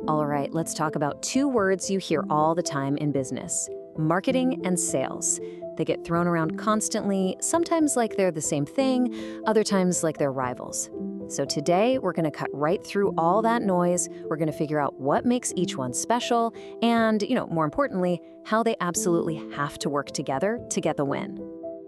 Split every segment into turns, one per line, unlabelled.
All right, let's talk about two words you hear all the time in business: marketing and sales. They get thrown around constantly, sometimes like they're the same thing, other times like they're rivals. So today, we're going to cut right through all that noise. We're going to figure out what makes each one special and, more importantly, how they absolutely have to work together to get the win.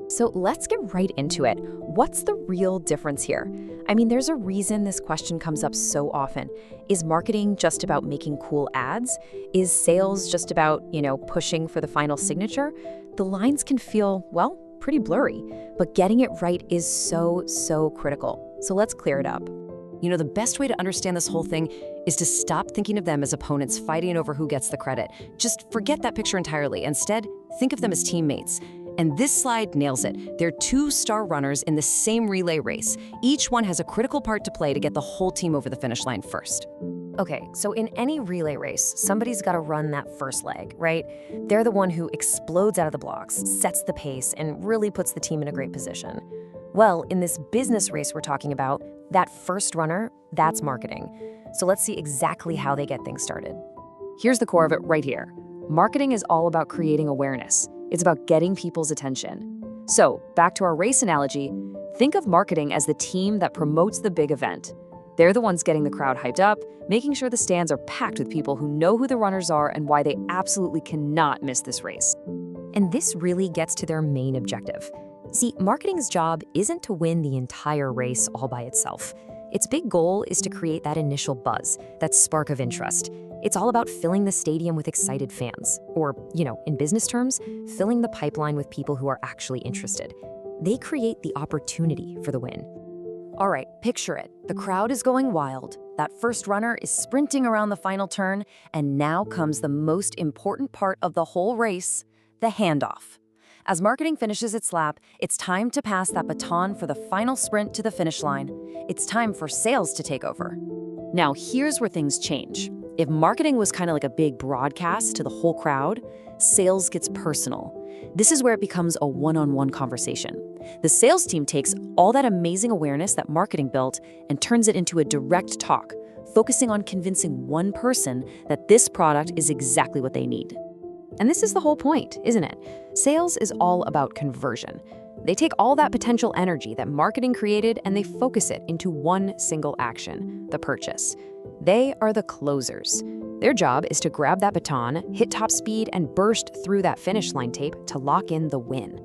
So let's get right into it. What's the real difference here? I mean, there's a reason this question comes up so often. Is marketing just about making cool ads? Is sales just about, pushing for the final signature? The lines can feel, well, pretty blurry, but getting it right is so critical. So let's clear it up.
The best way to understand this whole thing is to stop thinking of them as opponents fighting over who gets the credit. Just forget that picture entirely. Instead, think of them as teammates. And this slide nails it. They're two star runners in the same relay race. Each one has a critical part to play to get the whole team over the finish line first.
Okay, so in any relay race, somebody's got to run that first leg, right? They're the one who explodes out of the blocks, sets the pace, and really puts the team in a great position. Well, in this business race we're talking about, that first runner, that's marketing. So let's see exactly how they get things started.
Here's the core of it right here. Marketing is all about creating awareness. It's about getting people's attention. So, back to our race analogy, think of marketing as the team that promotes the big event. They're the ones getting the crowd hyped up, making sure the stands are packed with people who know who the runners are and why they absolutely cannot miss this race.
And this really gets to their main objective. See, marketing's job isn't to win the entire race all by itself. Its big goal is to create that initial buzz, that spark of interest. It's all about filling the stadium with excited fans, or, in business terms, filling the pipeline with people who are actually interested. They create the opportunity for the win. All right, picture it. The crowd is going wild. That first runner is sprinting around the final turn, and now comes the most important part of the whole race, the handoff. As marketing finishes its lap, it's time to pass that baton for the final sprint to the finish line. It's time for sales to take over.
Now, here's where things change. If marketing was kind of like a big broadcast to the whole crowd, sales gets personal. This is where it becomes a one-on-one conversation. The sales team takes all that amazing awareness that marketing built and turns it into a direct talk, focusing on convincing one person that this product is exactly what they need. And this is the whole point, isn't it? Sales is all about conversion. They take all that potential energy that marketing created and they focus it into one single action, the purchase. They are the closers. Their job is to grab that baton, hit top speed, and burst through that finish line tape to lock in the win.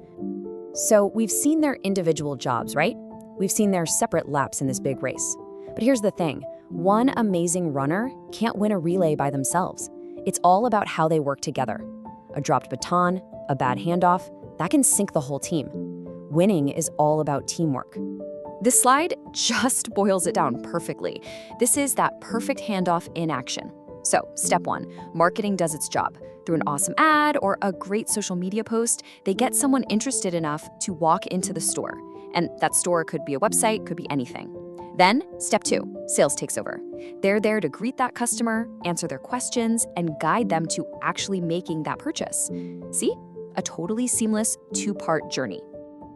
So we've seen their individual jobs, right? We've seen their separate laps in this big race. But here's the thing. One amazing runner can't win a relay by themselves. It's all about how they work together. A dropped baton, a bad handoff, that can sink the whole team. Winning is all about teamwork.
This slide just boils it down perfectly. This is that perfect handoff in action. So, step one, marketing does its job. Through an awesome ad or a great social media post, they get someone interested enough to walk into the store. And that store could be a website, could be anything. Then, step two, sales takes over. They're there to greet that customer, answer their questions, and guide them to actually making that purchase. See? A totally seamless two-part journey.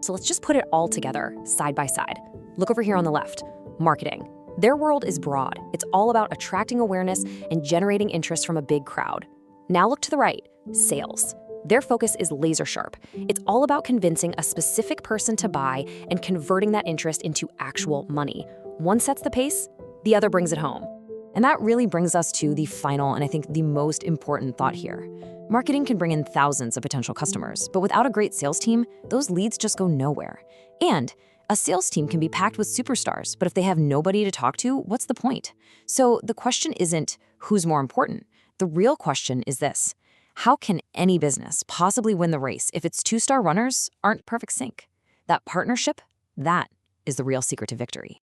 So let's just put it all together, side by side. Look over here on the left, marketing. Their world is broad. It's all about attracting awareness and generating interest from a big crowd. Now look to the right, sales. Their focus is laser sharp. It's all about convincing a specific person to buy and converting that interest into actual money. One sets the pace, the other brings it home. And that really brings us to the final and I think the most important thought here. Marketing can bring in thousands of potential customers, but without a great sales team, those leads just go nowhere. And a sales team can be packed with superstars, but if they have nobody to talk to, what's the point? So the question isn't who's more important. The real question is this: how can any business possibly win the race if its two-star runners aren't perfect sync? That partnership, that is the real secret to victory.